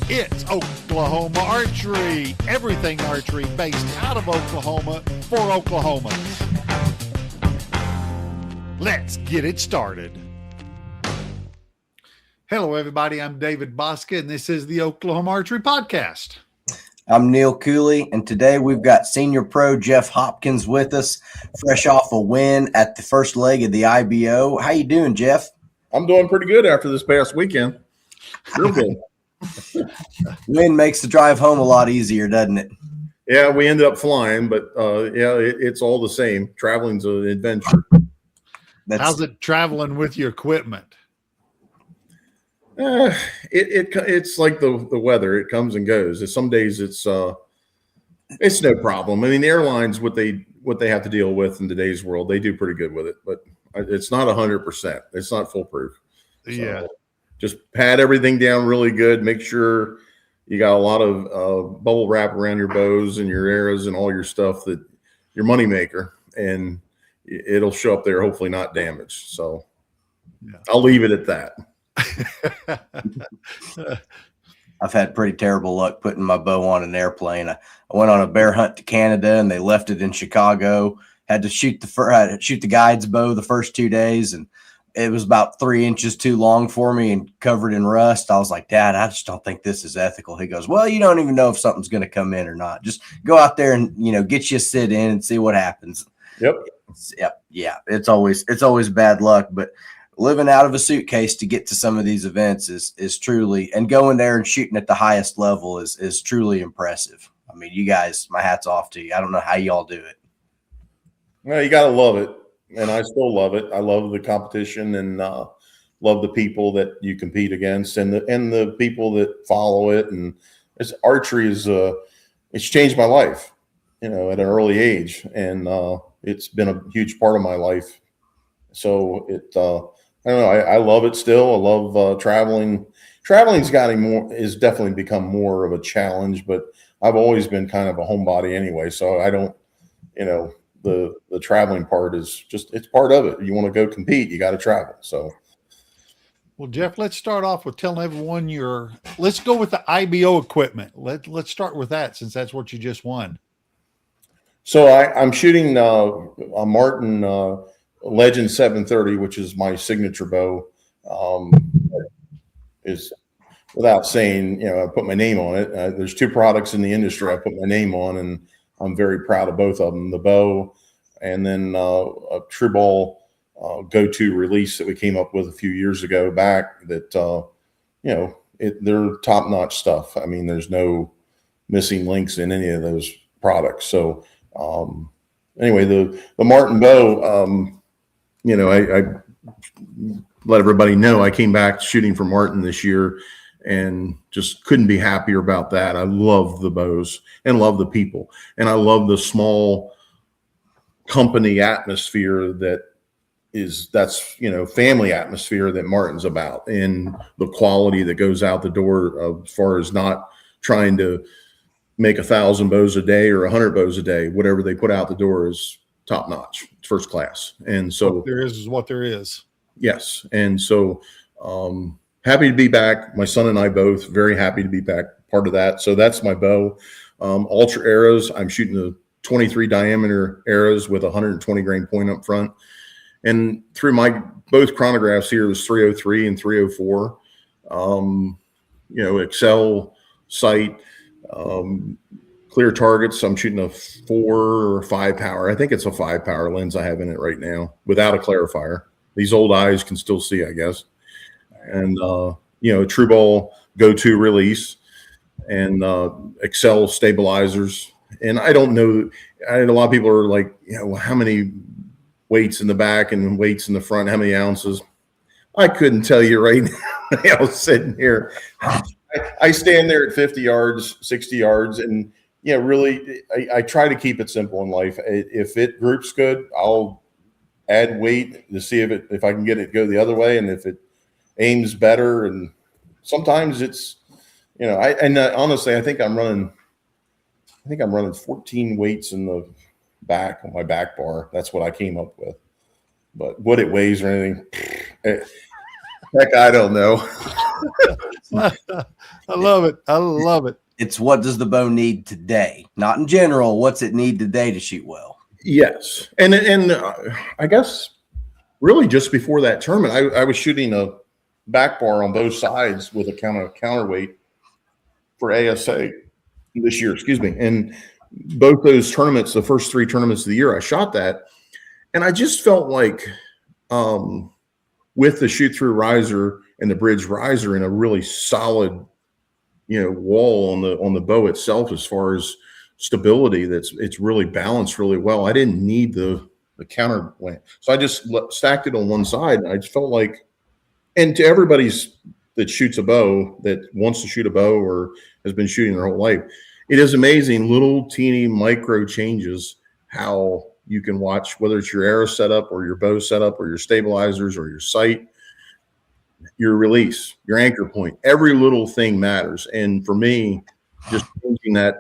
It's Oklahoma Archery, everything archery based out of Oklahoma for Oklahomans. Let's get it started. Hello, everybody. I'm David Bosca, and this is the Oklahoma Archery Podcast. I'm Neil Cooley, and today we've got senior pro Jeff Hopkins with us, fresh off a win at the first leg of the IBO. How you doing, Jeff? I'm doing pretty good after this past weekend. Real good. Win makes the drive home a lot easier, doesn't it? Yeah, we ended up flying, but it's all the same. Traveling's an adventure. How's it traveling with your equipment? It's like the weather. It comes and goes. Some days it's no problem. I mean, the airlines, what they have to deal with in today's world, they do pretty good with it, but it's not 100%. It's not foolproof. So, yeah. Just pat everything down really good. Make sure you got a lot of bubble wrap around your bows and your arrows and all your stuff, that your money maker, and it'll show up there, hopefully not damaged. So yeah. I'll leave it at that. I've had pretty terrible luck putting my bow on an airplane. I went on a bear hunt to Canada, and they left it in Chicago. Had to shoot the guide's bow the first 2 days, and it was about 3 inches too long for me and covered in rust. I was like, Dad, I just don't think this is ethical. He goes, well, you don't even know if something's going to come in or not. Just go out there and, get you a sit in and see what happens. Yep. Yeah. It's always bad luck, but living out of a suitcase to get to some of these events is truly, and going there and shooting at the highest level is truly impressive. I mean, you guys, my hat's off to you. I don't know how y'all do it. Well, you got to love it. And I still love it. I love the competition and love the people that you compete against and the people that follow it. And archery it's changed my life, at an early age, and it's been a huge part of my life. So I don't know. I love it still. I love traveling. Traveling's is definitely become more of a challenge, but I've always been kind of a homebody anyway. So I don't, the traveling part is it's part of it. You want to go compete, you got to travel. So, well, Jeff, let's start off with telling everyone let's go with the IBO equipment. Let's start with that, since that's what you just won. So I'm shooting a Martin Legend 730, which is my signature bow. Is without saying, I put my name on it. There's 2 products in the industry I put my name on, and I'm very proud of both of them, the bow and then a True Ball go-to release that we came up with a few years ago back that, they're top-notch stuff. I mean, there's no missing links in any of those products. So anyway, the Martin bow, I let everybody know I came back shooting for Martin this year and just couldn't be happier about that. I love the bows and love the people. And I love the small company atmosphere that's family atmosphere that Martin's about, and the quality that goes out the door as far as not trying to make 1,000 bows a day or 100 bows a day. Whatever they put out the door is top notch, first class. And so what there is what there is. Yes. And so, happy to be back. My son and I both very happy to be back, part of that. So that's my bow. Ultra arrows. I'm shooting the 23 diameter arrows with 120 grain point up front. And through both chronographs here, there's 303 and 304. Excel sight, clear targets. I'm shooting a 4 or 5 power. I think it's a 5 power lens I have in it right now without a clarifier. These old eyes can still see, I guess. And, True Ball go-to release and Excel stabilizers. And I don't know, a lot of people are like, how many weights in the back and weights in the front, how many ounces? I couldn't tell you right now. I was sitting here. I stand there at 50 yards, 60 yards, and really, I try to keep it simple in life. If it groups good, I'll add weight to see if I can get it go the other way, and if it aims better. And sometimes it's, honestly, I think I'm running 14 weights in the back on my back bar. That's what I came up with. But what it weighs or anything, heck, I don't know. I love it. I love it. It's what does the bow need today? Not in general. What's it need today to shoot well? Yes. And I guess really just before that tournament, I was shooting a back bar on both sides with a counterweight for ASA this year, excuse me. And both those tournaments, the first 3 tournaments of the year, I shot that. And I just felt like with the shoot through riser and the bridge riser and a really solid, wall on the bow itself, as far as stability, it's really balanced really well. I didn't need the counterweight. So I just stacked it on one side. And I just felt like, and to everybody's that shoots a bow, that wants to shoot a bow or has been shooting their whole life, it is amazing, little teeny micro changes, how you can watch, whether it's your arrow setup or your bow setup or your stabilizers or your sight, your release, your anchor point. Every little thing matters. And for me, just changing that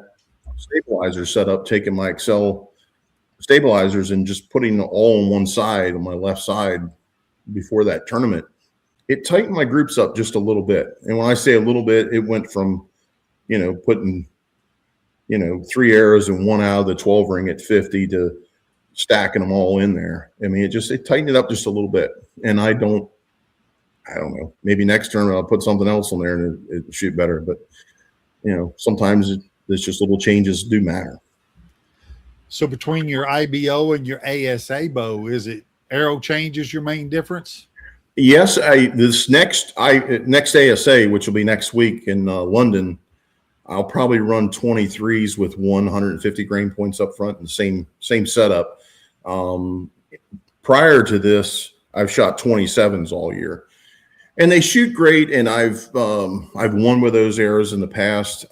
stabilizer setup, taking my Excel stabilizers and just putting it all on one side, on my left side before that tournament, it tightened my groups up just a little bit. And when I say a little bit, it went from, putting, 3 arrows and 1 out of the 12 ring at 50 to stacking them all in there. I mean, it tightened it up just a little bit. And I don't know, maybe next tournament I'll put something else on there and it'll shoot better. But, sometimes it's just little changes do matter. So between your IBO and your ASA bow, is it arrow changes your main difference? Yes, this next ASA, which will be next week in London, I'll probably run 23s with 150 grain points up front and same setup. Prior to this, I've shot 27s all year, and they shoot great. And I've won with those arrows in the past.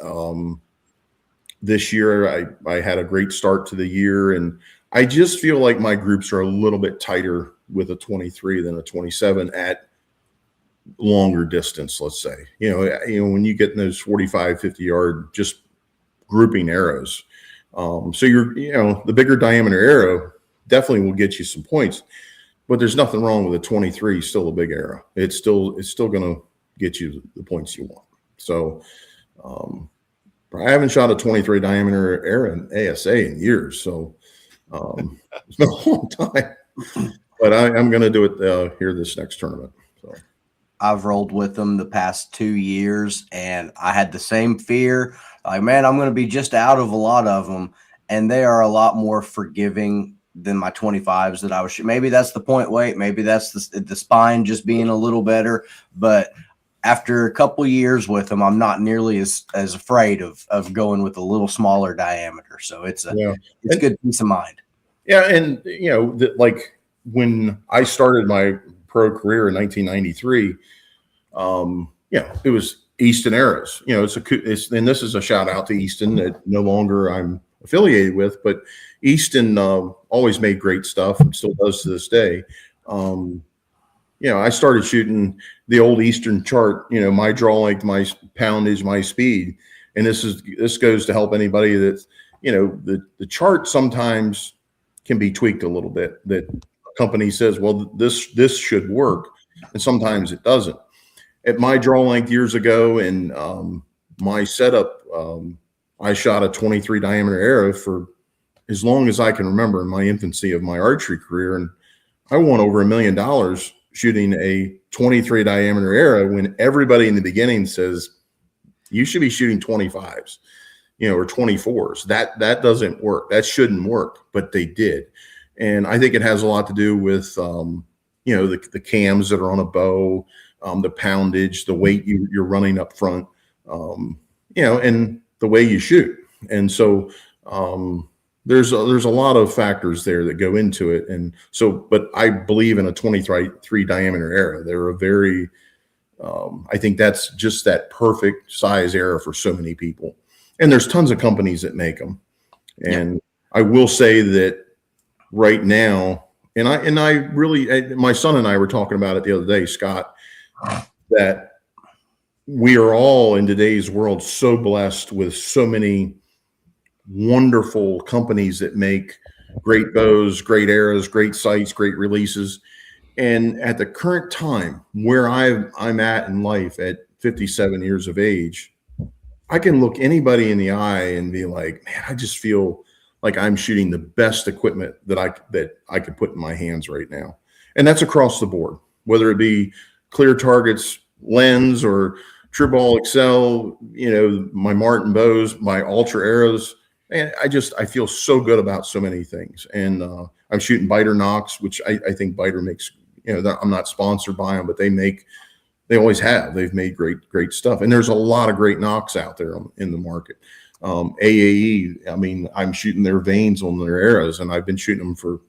This year, I had a great start to the year, and I just feel like my groups are a little bit tighter with a 23 than a 27 at longer distance, let's say. When you get in those 45, 50 yard just grouping arrows. So the bigger diameter arrow definitely will get you some points, but there's nothing wrong with a 23, still a big arrow. It's still going to get you the points you want. So I haven't shot a 23 diameter arrow in ASA in years. So it's been a long time. But I'm going to do it here this next tournament. So I've rolled with them the past 2 years, and I had the same fear. Like, man, I'm going to be just out of a lot of them, and they are a lot more forgiving than my 25s that I was. Maybe that's the point weight. Maybe that's the spine just being a little better. But after a couple years with them, I'm not nearly as afraid of going with a little smaller diameter. So it's good peace of mind. Yeah, and like when I started my pro career in 1993, it was Easton Arrows. And this is a shout out to Easton that no longer I'm affiliated with, but Easton always made great stuff and still does to this day. I started shooting the old Eastern chart, my draw length, my poundage, my speed. And this goes to help anybody that, the chart sometimes can be tweaked a little bit, that a company says, well, this should work. And sometimes it doesn't. At my draw length years ago and my setup, I shot a 23 diameter arrow for as long as I can remember in my infancy of my archery career. And I won over $1 million shooting a 23 diameter arrow when everybody in the beginning says you should be shooting 25s, or 24s. That doesn't work. That shouldn't work, but they did. And I think it has a lot to do with, the cams that are on a bow, the poundage, the weight you're running up front, and the way you shoot. And so there's a lot of factors there that go into it. And so, but I believe in a 23 diameter arrow. They're a very, I think that's just that perfect size arrow for so many people. And there's tons of companies that make them. And I will say that right now, and I really, my son and I were talking about it the other day, Scott, that we are all in today's world so blessed with so many wonderful companies that make great bows, great arrows, great sights, great releases. And at the current time where I'm at in life at 57 years of age, I can look anybody in the eye and be like, man, I just feel like I'm shooting the best equipment that I could put in my hands right now. And that's across the board, whether it be clear targets, lens, or True Ball Excel, my Martin bows, my Ultra arrows. And I feel so good about so many things. And I'm shooting Biter Knox, which I think Biter makes, I'm not sponsored by them, but they always have. They've made great stuff. And there's a lot of great Knox out there in the market. AAE, I mean, I'm shooting their vanes on their arrows, and I've been shooting them for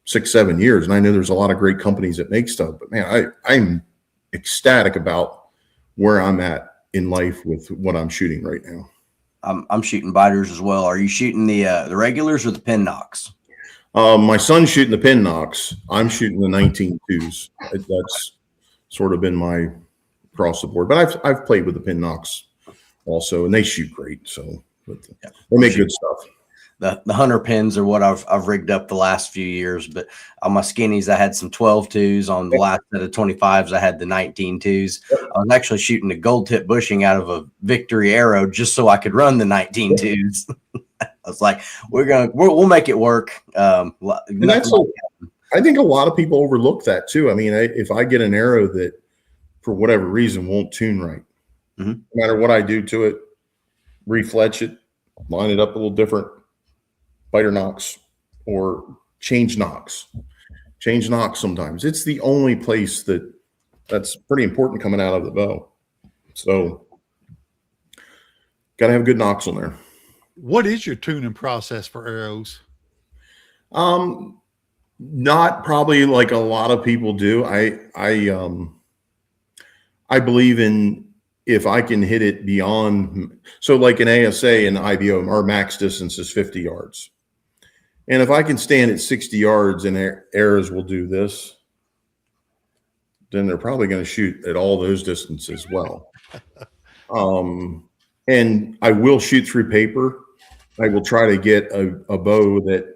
6-7 years. And I know there's a lot of great companies that make stuff, but man, I'm ecstatic about where I'm at in life with what I'm shooting right now. I'm shooting biters as well. Are you shooting the regulars or the pin knocks? My son's shooting the pin knocks. I'm shooting the 19.2s. That's sort of been my across the board. But I've played with the pin knocks also, and they shoot great. So they make good stuff. The hunter pins are what I've rigged up the last few years, but on my skinnies, I had some 12.2s. On the last set of 25s, I had the 19.2s. I was actually shooting a gold tip bushing out of a Victory arrow just so I could run the 19.2s. I was like, we'll make it work. And that's I think a lot of people overlook that too. I mean, if I get an arrow that for whatever reason won't tune right, no matter what I do to it, refletch it, line it up a little different, Biter knocks or change knocks sometimes. It's the only place that's pretty important coming out of the bow. So got to have good knocks on there. What is your tuning process for arrows? Not probably like a lot of people do. I believe in, if I can hit it beyond, so like an ASA and IBO, our max distance is 50 yards. And if I can stand at 60 yards and arrows will do this, then they're probably going to shoot at all those distances as well. And I will shoot through paper. I will try to get a bow that,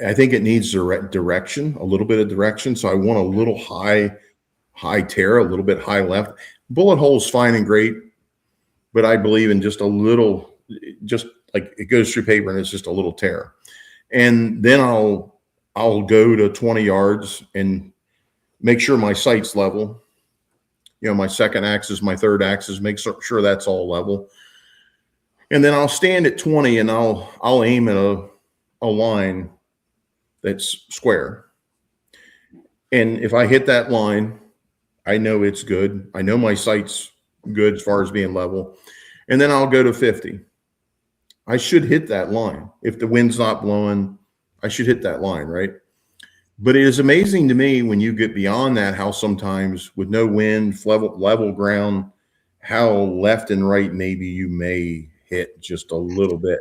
I think it needs direction, a little bit of direction. So I want a little high tear, a little bit high left. Bullet hole's fine and great, but I believe in just a little, just like it goes through paper and it's just a little tear. And then I'll go to 20 yards and make sure my sight's level. My second axis, my third axis, make sure that's all level. And then I'll stand at 20 and I'll aim at a line that's square. And if I hit that line, I know it's good. I know my sight's good as far as being level. And then I'll go to 50. I should hit that line. If the wind's not blowing, I should hit that line, right? But it is amazing to me when you get beyond that, how sometimes with no wind, level ground, how left and right maybe you may hit just a little bit.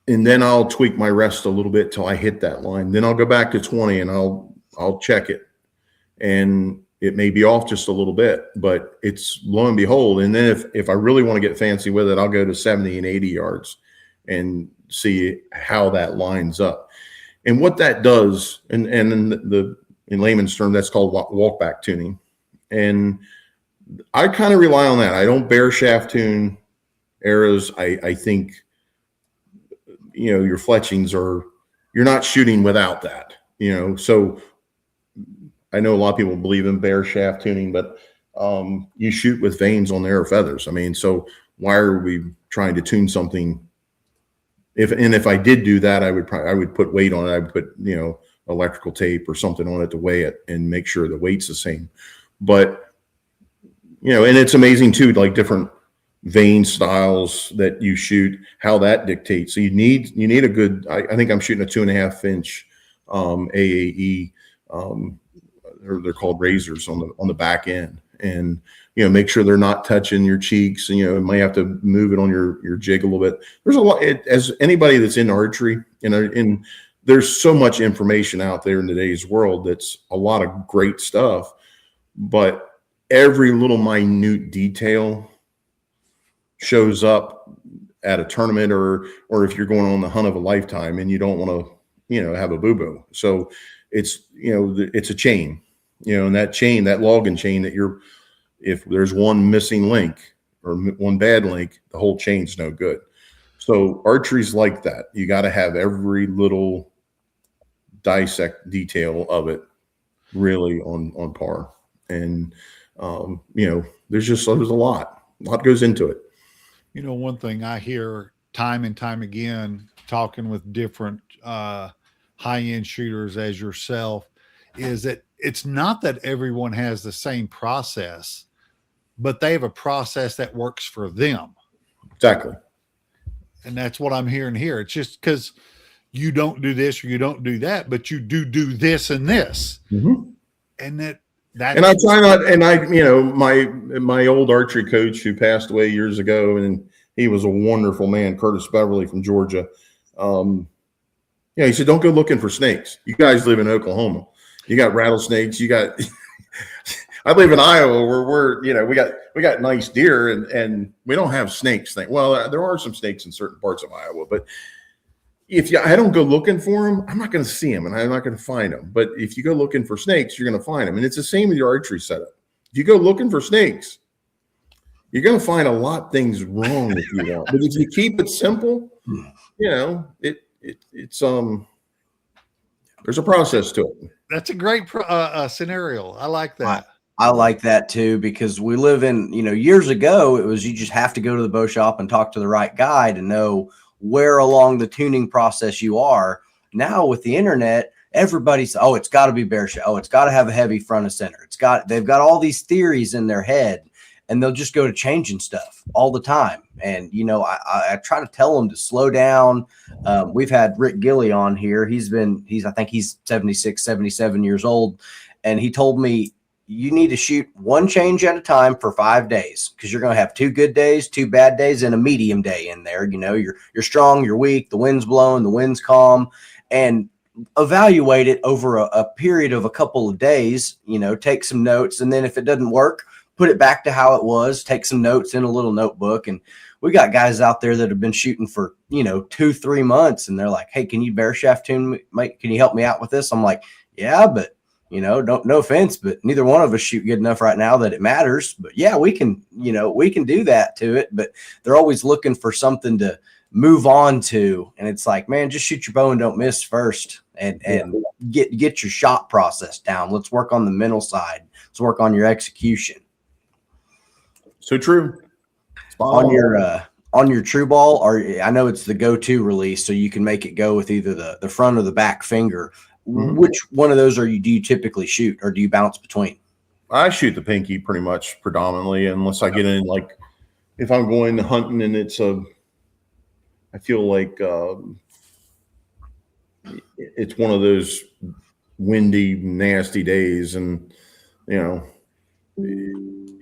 And then I'll tweak my rest a little bit till I hit that line. Then I'll go back to 20 and I'll check it. And it may be off just a little bit, but it's lo and behold. And then if I really want to get fancy with it, I'll go to 70 and 80 yards and see how that lines up. And what that does, and in layman's term, that's called walk back tuning. And I kind of rely on that. I don't bare shaft tune arrows. I think, your fletchings you're not shooting without that, so I know a lot of people believe in bare shaft tuning, but you shoot with vanes on there or feathers. I mean, so why are we trying to tune something? If I did do that, I would put weight on it. I would put, electrical tape or something on it to weigh it and make sure the weight's the same. But, and it's amazing too, like different vane styles that you shoot, how that dictates. So you need a good, I think I'm shooting a 2.5 inch AAE. They're called razors on the back end, and make sure they're not touching your cheeks, and you might have to move it on your jig a little bit. There's a lot, as anybody that's in archery, and there's so much information out there in today's world that's a lot of great stuff, but every little minute detail shows up at a tournament or if you're going on the hunt of a lifetime and you don't want to have a boo-boo. So it's it's a chain. and that chain, that logging chain if there's one missing link or one bad link, the whole chain's no good. So archery's like that. You got to have every little dissect detail of it really on par. And, there's a lot goes into it. One thing I hear time and time again, talking with different high-end shooters as yourself, is that it's not that everyone has the same process, but they have a process that works for them. Exactly. And that's what I'm hearing here. It's just because you don't do this or you don't do that, but you do this and this. Mm-hmm. And that and I try not, and my old archery coach who passed away years ago, and he was a wonderful man, Curtis Beverly from Georgia. He said, don't go looking for snakes. You guys live in Oklahoma. You got rattlesnakes. I live in Iowa where we got nice deer and we don't have snakes. Well, there are some snakes in certain parts of Iowa, but I don't go looking for them, I'm not going to see them and I'm not going to find them. But if you go looking for snakes, you're going to find them. And it's the same with your archery setup. If you go looking for snakes, you're going to find a lot of things wrong if you want. But if you keep it simple, it's there's a process to it. That's a great scenario. I like that. I like that too, because we live in, years ago, it was, you just have to go to the bow shop and talk to the right guy to know where along the tuning process you are. Now with the internet, everybody's, it's got to be bear shot. It's got to have a heavy front of center. They've got all these theories in their head, and they'll just go to changing stuff all the time. And, I try to tell them to slow down. We've had Rick Gilly on here. I think he's 76, 77 years old. And he told me, you need to shoot one change at a time for 5 days, because you're going to have 2 good days, 2 bad days, and a medium day in there. You're strong, you're weak, the wind's blowing, the wind's calm, and evaluate it over a period of a couple of days, take some notes. And then if it doesn't work, put it back to how it was, take some notes in a little notebook. And we got guys out there that have been shooting for, 2-3 months. And they're like, hey, can you bear shaft tune me? Mate, can you help me out with this? I'm like, yeah, but no offense, but neither one of us shoot good enough right now that it matters. But yeah, we can do that to it. But they're always looking for something to move on to. And it's like, man, just shoot your bow and don't miss first, and get your shot process down. Let's work on the mental side. Let's work on your execution. So true. On your true ball, I know it's the go-to release, so you can make it go with either the front or the back finger. Mm-hmm. Which one of those do you typically shoot, or do you bounce between? I shoot the pinky pretty much predominantly, unless I get in, like if I'm going hunting and I feel like it's one of those windy, nasty days, and you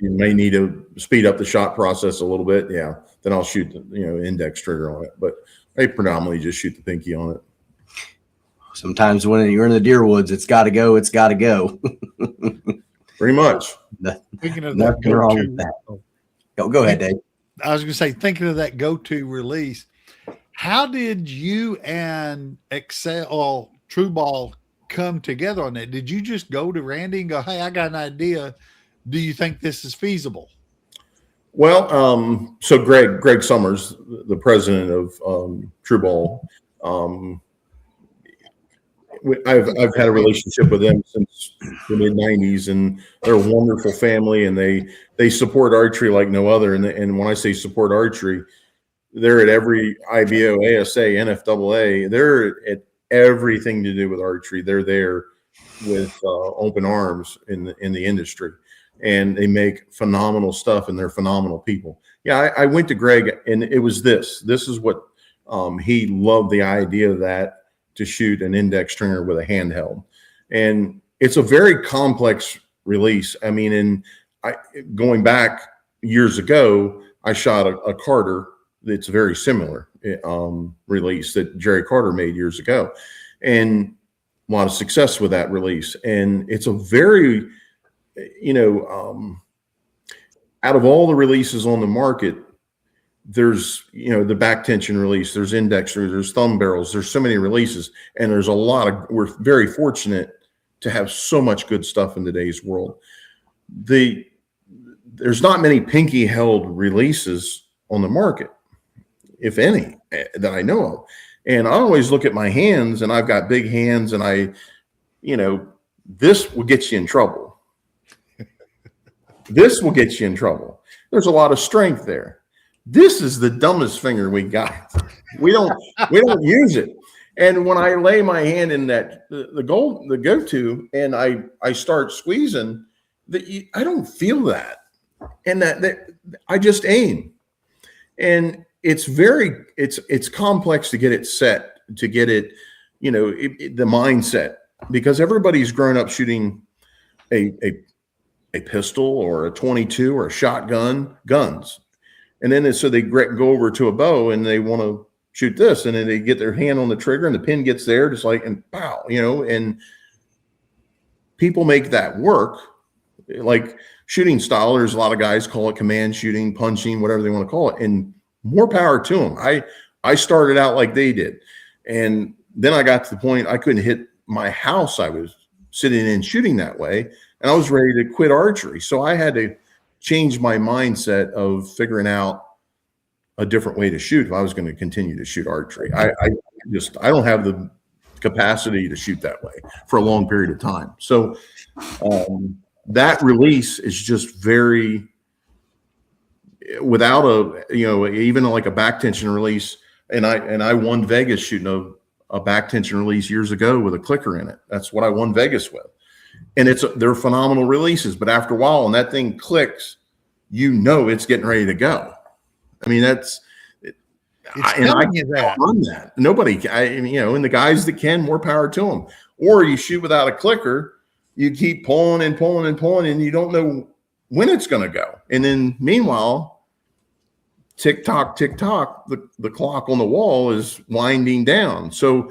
may need to speed up the shot process a little bit. Yeah, then I'll shoot the index trigger on it, but I predominantly just shoot the pinky on it. Sometimes when you're in the deer woods, it's got to go. It's got to go. Pretty much. Thinking of that Go ahead, Dave. I was going to say, thinking of that go-to release, how did you and True Ball come together on that? Did you just go to Randy and go, hey, I got an idea. Do you think this is feasible? Well, so Greg Summers, the president of True Ball, I've had a relationship with them since the mid '90s, and they're a wonderful family, and they support archery like no other. And when I say support archery, they're at every IBO, ASA, NFAA. They're at everything to do with archery. They're there with open arms in the industry, and they make phenomenal stuff, and they're phenomenal people. Yeah, I went to Greg, and it was this. This is what he loved, the idea of that, to shoot an index stringer with a handheld. And it's a very complex release. I mean, going back years ago, I shot a Carter that's very similar release that Jerry Carter made years ago, and a lot of success with that release. And it's a very, out of all the releases on the market, there's the back tension release, there's indexers, there's thumb barrels, there's so many releases, and there's we're very fortunate to have so much good stuff in today's world. There's not many pinky held releases on the market, if any, that I know of. And I always look at my hands, and I've got big hands, and this will get you in trouble. This will get you in trouble. There's a lot of strength there. This is the dumbest finger we got. We don't use it. And when I lay my hand in that the go-to, and I start squeezing, I don't feel that. And that I just aim. And it's complex to get it set, to get it, the mindset, because everybody's grown up shooting a pistol or a 22 or a shotgun, guns. And then so they go over to a bow and they want to shoot this, and then they get their hand on the trigger and the pin gets there, just like, and pow, and people make that work. Like shooting style, there's a lot of guys call it command shooting, punching, whatever they want to call it. And more power to them. I started out like they did. And then I got to the point I couldn't hit my house I was sitting in shooting that way. And I was ready to quit archery. So I had to change my mindset of figuring out a different way to shoot if I was going to continue to shoot archery. I don't have the capacity to shoot that way for a long period of time. So that release is just very, without even like a back tension release. And I won Vegas shooting a back tension release years ago with a clicker in it. That's what I won Vegas with. And they're phenomenal releases, but after a while, when that thing clicks, it's getting ready to go. I mean, I can't run that. Nobody, and the guys that can, more power to them. Or you shoot without a clicker, you keep pulling and pulling and pulling, and you don't know when it's going to go. And then meanwhile, tick tock, the clock on the wall is winding down. So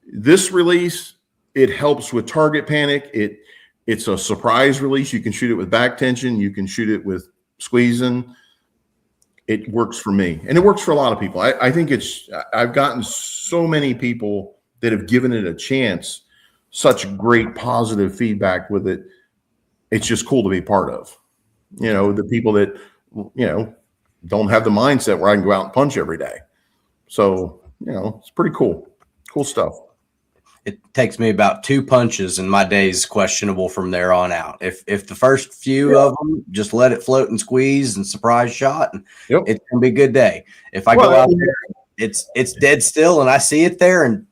this release, it helps with target panic. It's a surprise release. You can shoot it with back tension. You can shoot it with squeezing. It works for me, and it works for a lot of people. I think I've gotten so many people that have given it a chance, such great positive feedback with it. It's just cool to be part of. The people that, don't have the mindset where I can go out and punch every day. So, it's pretty cool. Cool stuff. It takes me about 2 punches and my day's questionable from there on out. If the first few of them, just let it float and squeeze and surprise shot, and it's going to be a good day. If I go out there, it's dead still and I see it there and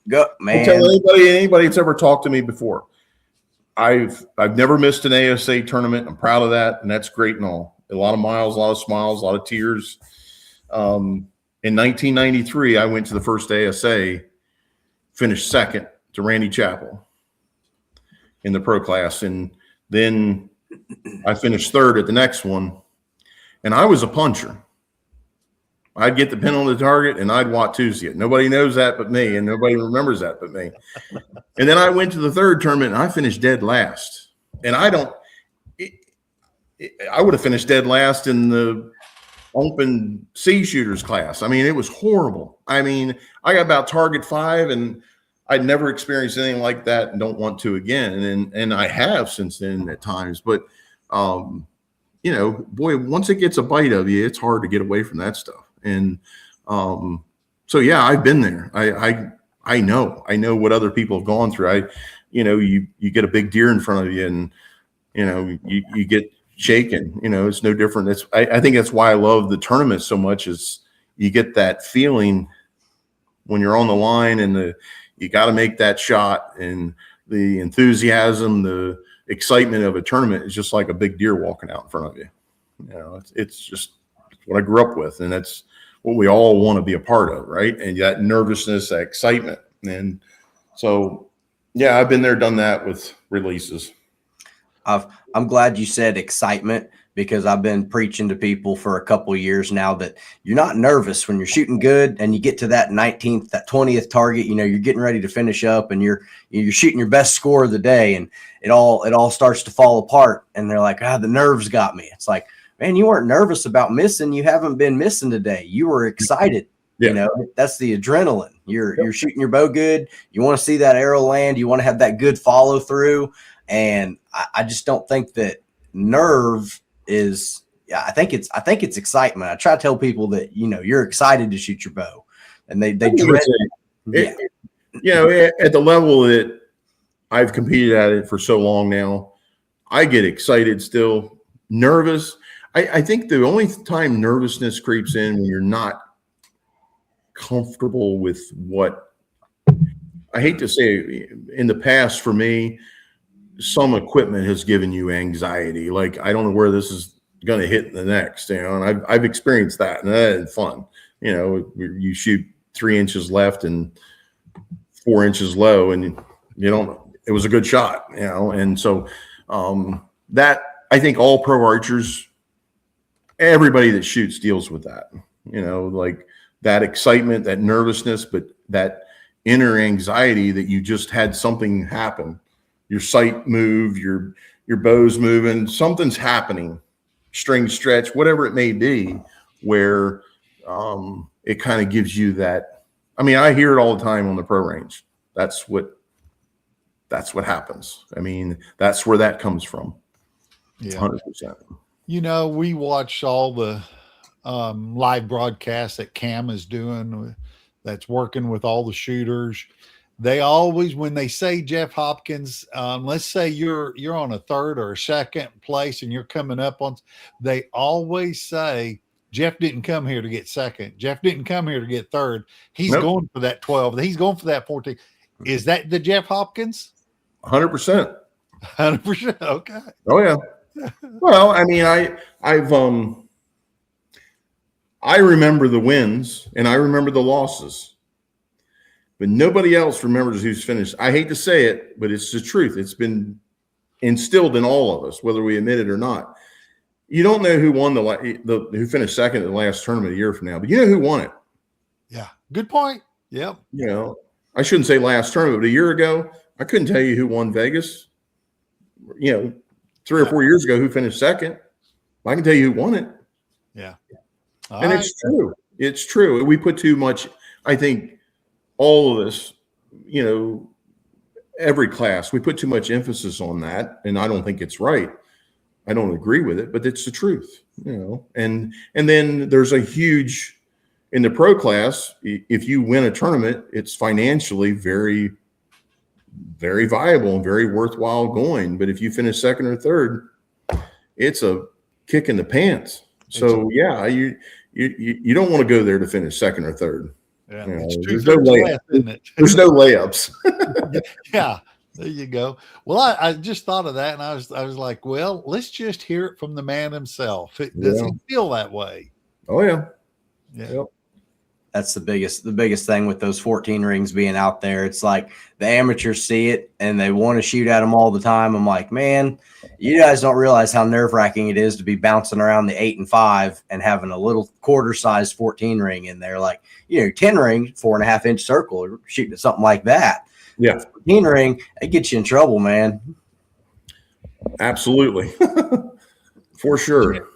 go, man. I'll tell anybody that's ever talked to me before, I've never missed an ASA tournament. I'm proud of that, and that's great and all. A lot of miles, a lot of smiles, a lot of tears. In 1993, I went to the first ASA, finished second to Randy Chappell in the pro class. And then I finished third at the next one. And I was a puncher. I'd get the pin on the target and I'd Watusi it. Nobody knows that but me, and nobody remembers that but me. And then I went to the third tournament and I finished dead last. And I would have finished dead last in the open sea shooters class. I mean, it was horrible. I mean, I got about target 5, and I'd never experienced anything like that and don't want to again. And I have since then at times, but boy, once it gets a bite of you, it's hard to get away from that stuff. And so, yeah, I've been there. I know what other people have gone through. You get a big deer in front of you and, you get shaken, it's no different. I think that's why I love the tournament so much, is you get that feeling when you're on the line and you got to make that shot, and the enthusiasm, the excitement of a tournament is just like a big deer walking out in front of you. It's just what I grew up with, and that's what we all want to be a part of, right? And that nervousness, that excitement. And so, yeah, I've been there, done that with releases. I'm glad you said excitement, because I've been preaching to people for a couple of years now that you're not nervous when you're shooting good and you get to that 19th, that 20th target, you're getting ready to finish up and you're shooting your best score of the day, and it all starts to fall apart. And they're like, the nerves got me. It's like, man, you weren't nervous about missing. You haven't been missing today. You were excited. Yeah. That's the adrenaline, You're shooting your bow good. You want to see that arrow land. You want to have that good follow through. And I just don't think that nerve is. I think it's excitement. I try to tell people that you're excited to shoot your bow, and they dread it. At the level that I've competed at it for so long now, I get excited still, nervous. I think the only time nervousness creeps in when you're not comfortable with what, I hate to say, in the past for me, some equipment has given you anxiety. Like, I don't know where this is going to hit the next, and I've experienced that, and that isn't fun. You shoot 3 inches left and 4 inches low, and it was a good shot, and so that, I think all pro archers, everybody that shoots deals with that, like that excitement, that nervousness, but that inner anxiety that you just had something happen. Your sight moved, your bow's moving, something's happening, string stretch, whatever it may be, where it kind of gives you that. I mean, I hear it all the time on the pro range. That's what happens. I mean, that's where that comes from. Yeah. 100%. We watch all the live broadcasts that Cam is doing, that's working with all the shooters. They always, when they say Jeff Hopkins, let's say you're on a third or a second place and you're coming up on, they always say, Jeff didn't come here to get second. Jeff didn't come here to get third. He's going for that 12. He's going for that 14. Is that the Jeff Hopkins? 100%. 100%. Okay. Oh yeah. Well, I mean, I remember the wins and I remember the losses, but nobody else remembers who's finished. I hate to say it, but it's the truth. It's been instilled in all of us, whether we admit it or not. You don't know who won who finished second at the last tournament a year from now, but you know who won it. Yeah. Good point. Yep. I shouldn't say last tournament, but a year ago, I couldn't tell you who won Vegas. 3 or 4 years ago, who finished second. I can tell you who won it. Yeah. And it's true. It's true. We put too much, I think, all of us, every class, we put too much emphasis on that. And I don't think it's right. I don't agree with it, but it's the truth, and then there's a huge, in the pro class, if you win a tournament, it's financially very, very viable and very worthwhile going. But if you finish second or third, it's a kick in the pants. So yeah, you don't want to go there to finish second or third. Yeah, there's no layups. Isn't it? There's no layups. Yeah, there you go. Well, I just thought of that, and I was like, well, let's just hear it from the man himself. Does he feel that way? Oh yeah. Yeah. Yep. That's the biggest thing with those 14 rings being out there. It's like the amateurs see it and they want to shoot at them all the time. I'm like, man, you guys don't realize how nerve-wracking it is to be bouncing around the 8 and 5 and having a little quarter-sized 14 ring in there. Like, 10 ring, 4.5 inch circle, or shooting at something like that. Yeah. 14 ring, it gets you in trouble, man. Absolutely. For sure.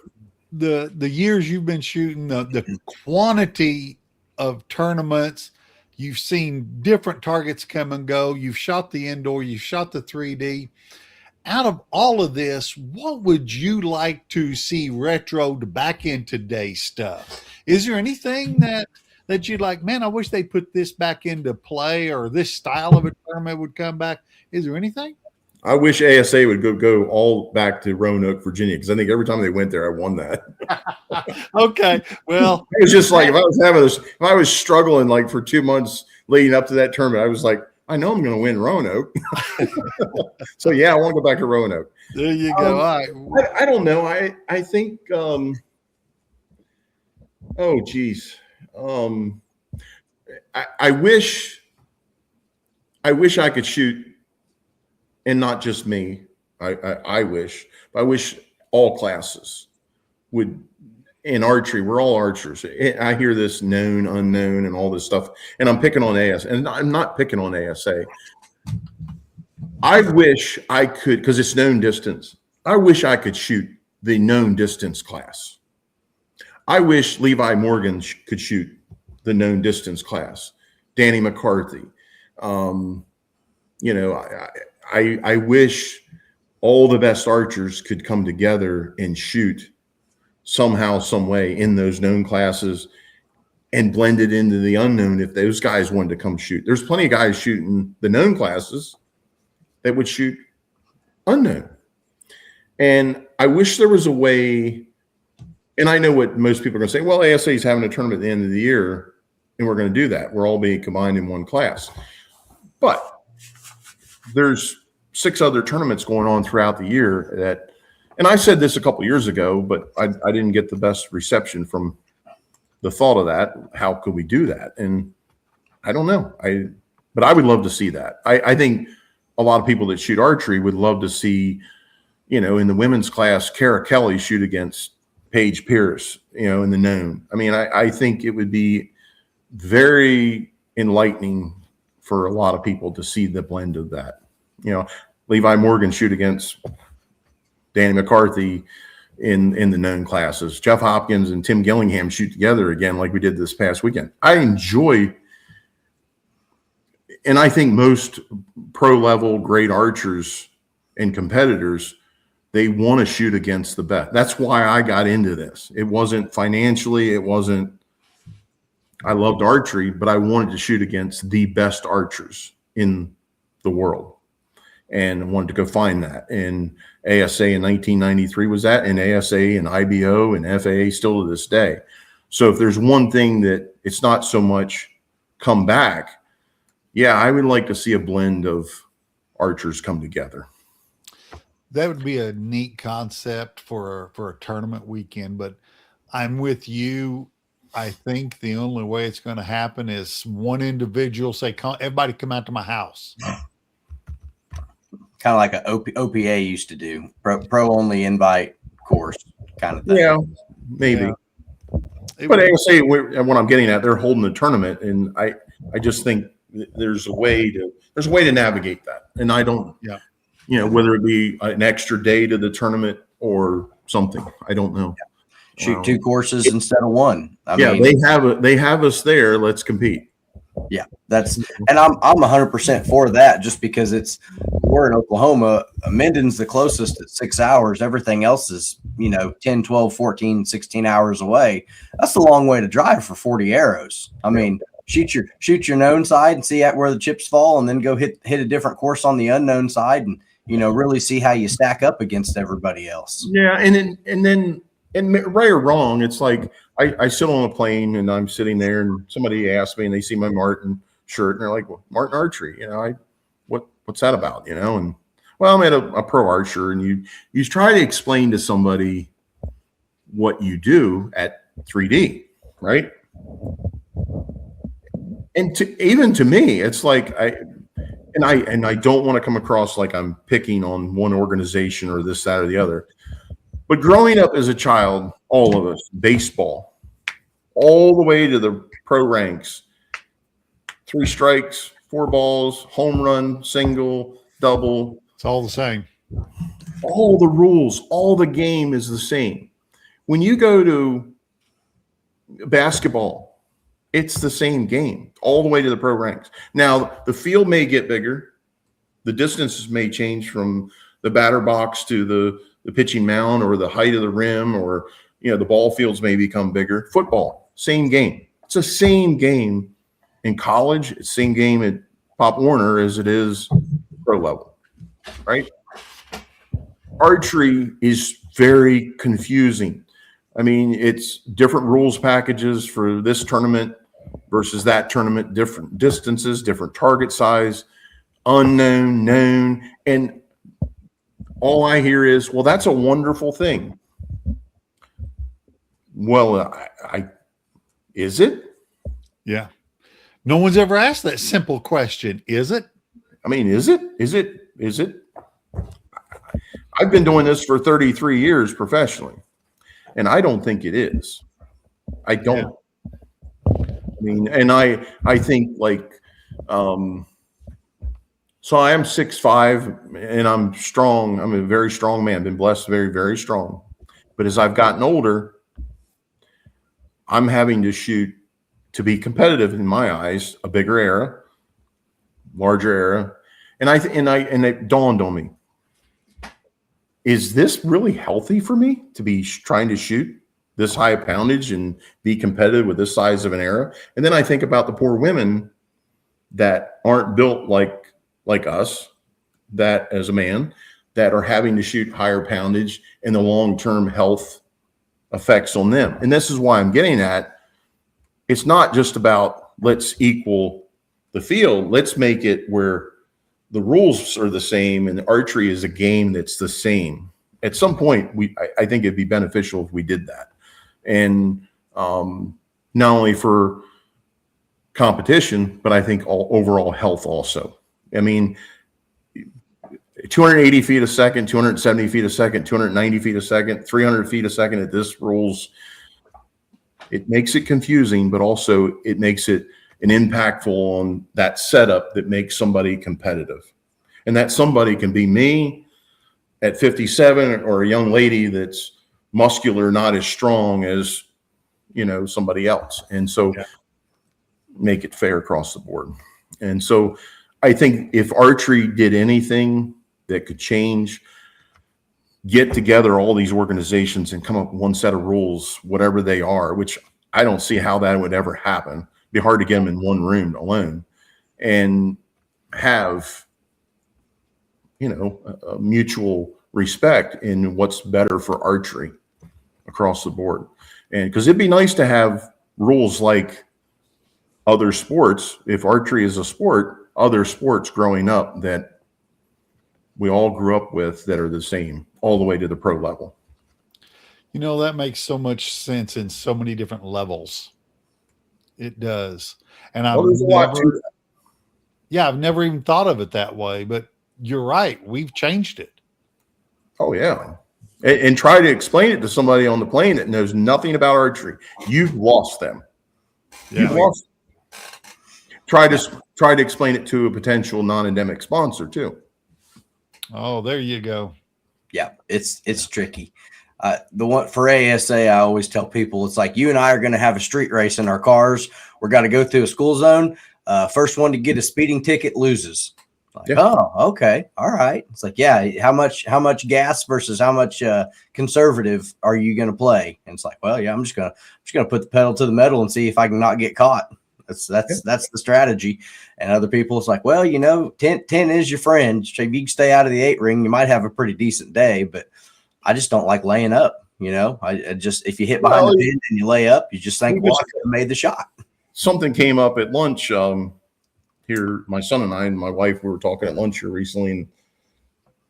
The years you've been shooting, the quantity of tournaments, you've seen different targets come and go. You've shot the indoor, you've shot the 3D. Out of all of this, what would you like to see retroed back in today's stuff? Is there anything that you'd like, man, I wish they put this back into play, or this style of a tournament would come back? Is there anything? I wish ASA would go all back to Roanoke, Virginia, because I think every time they went there, I won that. Okay, well, it was just like if I was struggling like for 2 months leading up to that tournament, I was like, I know I'm going to win Roanoke. So yeah, I want to go back to Roanoke. There you go. All right. I don't know. I think. Oh geez. I wish I could shoot. And not just me. I wish all classes would, in archery, we're all archers. I hear this known, unknown, and all this stuff. And I'm picking on AS, and I'm not picking on ASA. I wish I could, because it's known distance. I wish I could shoot the known distance class. I wish Levi Morgan could shoot the known distance class. Danny McCarthy. You know, I wish all the best archers could come together and shoot somehow, some way in those known classes and blend it into the unknown if those guys wanted to come shoot. There's plenty of guys shooting the known classes that would shoot unknown. And I wish there was a way, and I know what most people are going to say, well, ASA is having a tournament at the end of the year, and we're going to do that. We're all being combined in one class. But there's 6 other tournaments going on throughout the year that, and I said this a couple years ago, but I didn't get the best reception from the thought of that. How could we do that? And I don't know. But I would love to see that. I think a lot of people that shoot archery would love to see, you know, in the women's class, Kara Kelly shoot against Paige Pierce, you know, in the known. I mean, I think it would be very enlightening for a lot of people to see the blend of that. You know, Levi Morgan shoot against Danny McCarthy in the known classes. Jeff Hopkins and Tim Gillingham shoot together again like we did this past weekend. I enjoy, and I think most pro-level great archers and competitors, they want to shoot against the best. That's why I got into this. It wasn't financially, it wasn't, I loved archery, but I wanted to shoot against the best archers in the world and wanted to go find that. And ASA in 1993 was that, and ASA and IBO and FAA still to this day. So if there's one thing that it's not so much come back, yeah, I would like to see a blend of archers come together. That would be a neat concept for a tournament weekend, but I'm with you. I think the only way it's going to happen is one individual say, everybody come out to my house. Kind of like a OPA used to do, pro only invite course kind of thing. Yeah, maybe. Yeah. But ASA, what I'm getting at, they're holding the tournament, and I just think there's a way to navigate that. And I don't, you know, whether it be an extra day to the tournament or something, I don't know. Yeah. Shoot 2 courses instead of 1. I mean, they have us there. Let's compete. Yeah, and I'm 100% for that, just because we're in Oklahoma. Minden's the closest at 6 hours. Everything else is, you know, 10, 12, 14, 16 hours away. That's a long way to drive for 40 arrows. I mean, shoot your known side and see where the chips fall, and then go hit a different course on the unknown side, and, you know, really see how you stack up against everybody else. Yeah, and right or wrong, it's like I sit on a plane and I'm sitting there, and somebody asks me and they see my Martin shirt and they're like, well, Martin Archery, you know, what's that about, you know? And well, I'm at a pro archer, and you try to explain to somebody what you do at 3D, right? And even to me, it's like I don't want to come across like I'm picking on one organization or this, that, or the other. But growing up as a child, all of us, baseball, all the way to the pro ranks, 3 strikes, 4 balls, home run, single, double. It's all the same. All the rules, all the game is the same. When you go to basketball, it's the same game all the way to the pro ranks. Now, the field may get bigger. The distances may change from the batter box to the pitching mound, or the height of the rim, or, you know, the ball fields may become bigger. Football, same game. It's the same game in college. It's the same game at Pop Warner as it is pro level, right? Archery is very confusing. I mean, it's different rules packages for this tournament versus that tournament, different distances, different target size, unknown, known, and all I hear is, well, that's a wonderful thing. Well, is it? Yeah. No one's ever asked that simple question. Is it? I mean, is it? I've been doing this for 33 years professionally, and I don't think it is. I don't. Yeah. I mean, and I think like, so I am 6'5", and I'm strong. I'm a very strong man. Been blessed, very, very strong. But as I've gotten older, I'm having to shoot to be competitive in my eyes, a bigger era, larger era. And it dawned on me, is this really healthy for me to be trying to shoot this high poundage and be competitive with this size of an arrow? And then I think about the poor women that aren't built like us, that as a man, that are having to shoot higher poundage and the long-term health effects on them. And this is why I'm getting at, it's not just about let's equal the field. Let's make it where the rules are the same and archery is a game that's the same. At some point, I think it'd be beneficial if we did that. And not only for competition, but I think overall health also. I mean, 280 feet a second, 270 feet a second, 290 feet a second, 300 feet a second at this rules, it makes it confusing, but also it makes it an impactful on that setup that makes somebody competitive. And that somebody can be me at 57 or a young lady that's muscular, not as strong as, somebody else. And so make it fair across the board. And so I think if archery did anything that could change, get together all these organizations and come up with one set of rules, whatever they are, which I don't see how that would ever happen. It'd be hard to get them in one room alone, and have, a mutual respect in what's better for archery across the board. And because it'd be nice to have rules like other sports, if archery is a sport, other sports growing up that we all grew up with that are the same all the way to the pro level. That makes so much sense in so many different levels. It does. And I've never even thought of it that way, but you're right. We've changed it. Oh yeah. And try to explain it to somebody on the plane that knows nothing about archery. You've lost them. Yeah. You've lost them. Try to explain it to a potential non-endemic sponsor too. Oh, there you go. Yeah, it's tricky. The one for ASA, I always tell people, it's like you and I are going to have a street race in our cars. We're going to go through a school zone. First one to get a speeding ticket loses. Like, oh, okay. All right. It's like, yeah, how much gas versus how much conservative are you going to play? And it's like, well, yeah, I'm just going to put the pedal to the metal and see if I can not get caught. That's the strategy. And other people, it's like, well, 10 is your friend. So if you can stay out of the 8 ring, you might have a pretty decent day, but I just don't like laying up. I just, if you hit behind the pin and you lay up, you just think, well, I could have made the shot. Something came up at lunch here. My son and I and my wife, we were talking at lunch here recently, and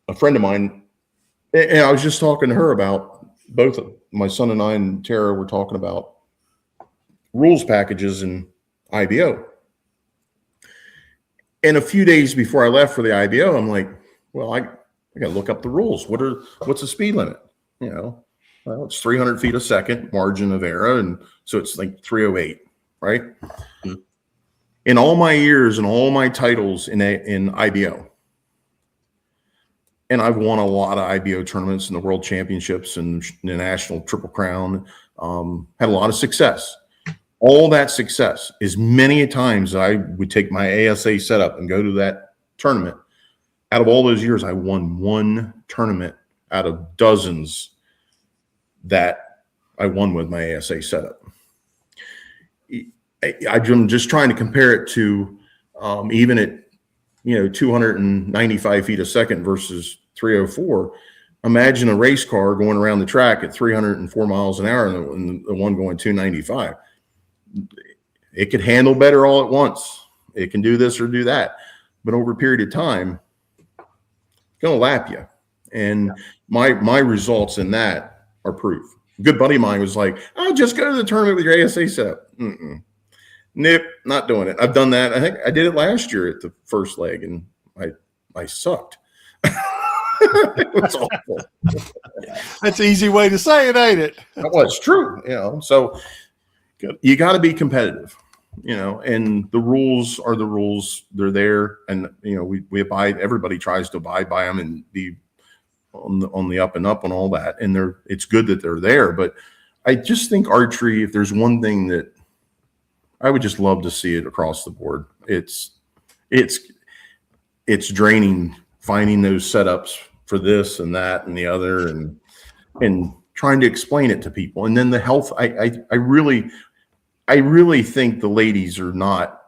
a friend of mine, and I was just talking to her about both of my son and I and Tara were talking about rules packages and IBO. And a few days before I left for the IBO, I'm like, well, I got to look up the rules. What's the speed limit? Well, it's 300 feet a second margin of error. And so it's like 308, right? Mm-hmm. In all my years and all my titles in IBO, and I've won a lot of IBO tournaments and the world championships and the national triple crown, had a lot of success. All that success is many a times I would take my ASA setup and go to that tournament. Out of all those years, I won one tournament out of dozens that I won with my ASA setup. I'm just trying to compare it to even at 295 feet a second versus 304. Imagine a race car going around the track at 304 miles an hour and the one going 295. It could handle better all at once. It can do this or do that, but over a period of time, it's going to lap you. And my results in that are proof. A good buddy of mine was like, "Oh, just go to the tournament with your ASA setup." Nope, not doing it. I've done that. I think I did it last year at the first leg, and I sucked. It was awful. That's an easy way to say it, ain't it? Well, it's true. So you got to be competitive, and the rules are the rules. They're there, and we abide. Everybody tries to abide by them and be on the up and up and all that. And it's good that they're there. But I just think archery, if there's one thing that I would just love to see it across the board. It's draining finding those setups for this and that and the other, and trying to explain it to people. And then the health, I really think the ladies are not,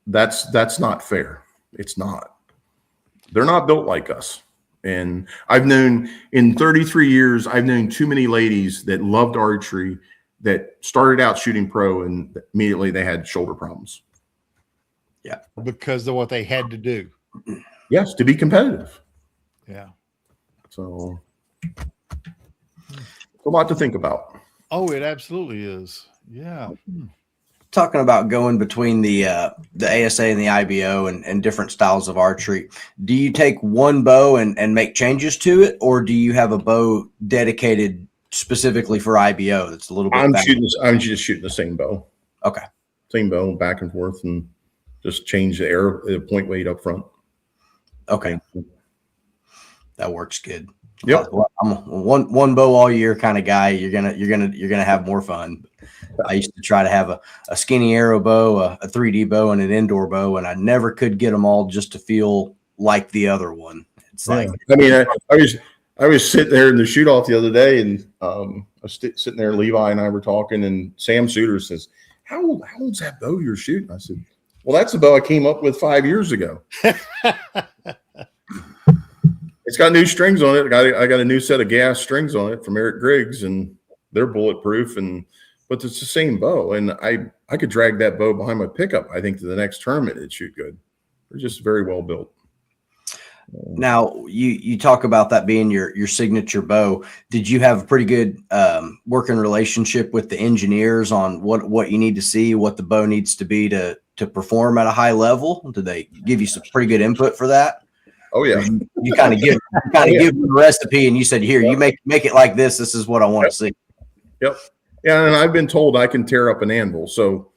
that's not fair. It's not. They're not built like us. And I've known in 33 years, I've known too many ladies that loved archery that started out shooting pro and immediately they had shoulder problems. Yeah. Because of what they had to do. Yes, to be competitive. Yeah. So it's a lot to think about. Oh, it absolutely is. Yeah. Talking about going between the ASA and the IBO and different styles of archery, do you take one bow and make changes to it, or do you have a bow dedicated specifically for IBO that's a little bit I'm just shooting the same bow. Okay. Same bow back and forth and just change the arrow, the point weight up front. Okay. That works good. Yep. I'm a one bow all year kind of guy. You're gonna have more fun. I used to try to have a skinny arrow bow, a 3D bow, and an indoor bow, and I never could get them all just to feel like the other one. It's like, I mean, I was sitting there in the shoot off the other day, and I was sitting there. Levi and I were talking, and Sam Suter says, "How old's that bow you're shooting?" I said, "Well, that's the bow I came up with 5 years ago." It's got new strings on it. I got a new set of gas strings on it from Eric Griggs, and they're bulletproof. But it's the same bow, and I could drag that bow behind my pickup. I think to the next tournament it'd shoot good. They're just very well built. Now you talk about that being your signature bow. Did you have a pretty good working relationship with the engineers on what you need to see, what the bow needs to be to perform at a high level? Did they give you some pretty good input for that? Oh yeah. You kind of give them the recipe, and you said, "Here, you make it like this. This is what I want to see." Yep. Yeah, and I've been told I can tear up an anvil, so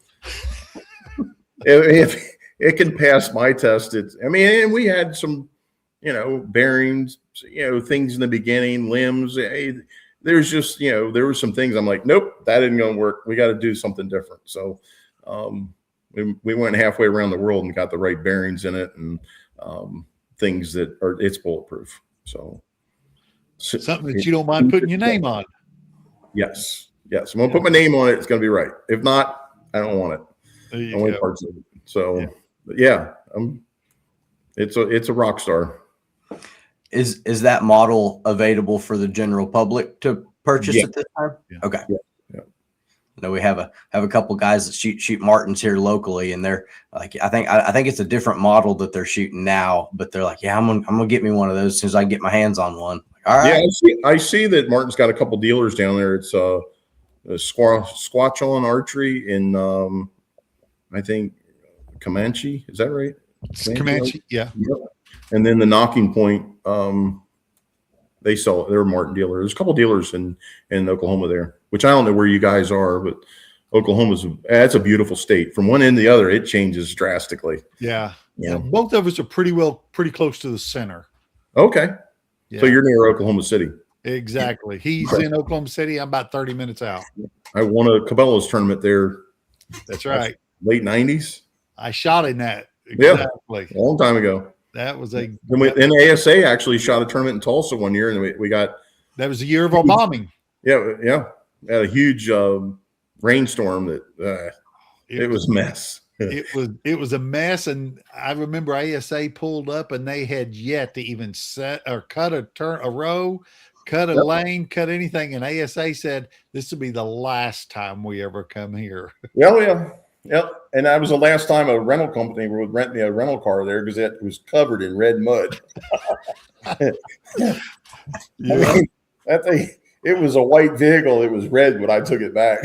if it can pass my test, and we had some, bearings, things in the beginning, limbs. There's just, there were some things I'm like, nope, that isn't going to work. We got to do something different. So we went halfway around the world and got the right bearings in it, and things it's bulletproof. So something that you don't mind putting your name on. Yes. I'm going to put my name on it. It's going to be right. If not, I don't want it. Only parts of it. So it's a rock star. Is that model available for the general public to purchase at this time? Yeah. Okay. Yeah. No, we have a couple guys that shoot Martins here locally, and they're like, I think it's a different model that they're shooting now, but they're like, yeah, I'm gonna get me one of those as soon as I can get my hands on one. All right. Yeah, I see that Martin's got a couple dealers down there. It's Squatch on Archery in I think Comanche. Is that right? Comanche, yeah. Yep. And then the Knocking Point, they're a Martin dealer. There's a couple dealers in Oklahoma there, which I don't know where you guys are, but that's a beautiful state. From one end to the other, it changes drastically. Yeah. Both of us are pretty close to the center. Okay. Yeah. So you're near Oklahoma City. Exactly. He's in Oklahoma City. I'm about 30 minutes out. I won a Cabela's tournament there. That's right. Late 90s. I shot in that. Exactly. Yeah, a long time ago. That was and ASA actually shot a tournament in Tulsa one year, and we got. That was the year of our bombing. Yeah. We had a huge rainstorm that it was a mess. It was a mess, and I remember ASA pulled up, and they had yet to even set or cut a row, cut a lane, cut anything. And ASA said, "This will be the last time we ever come here." Yeah. And that was the last time a rental company would rent me a rental car there, because it was covered in red mud. That thing, it was a white vehicle. It was red when I took it back.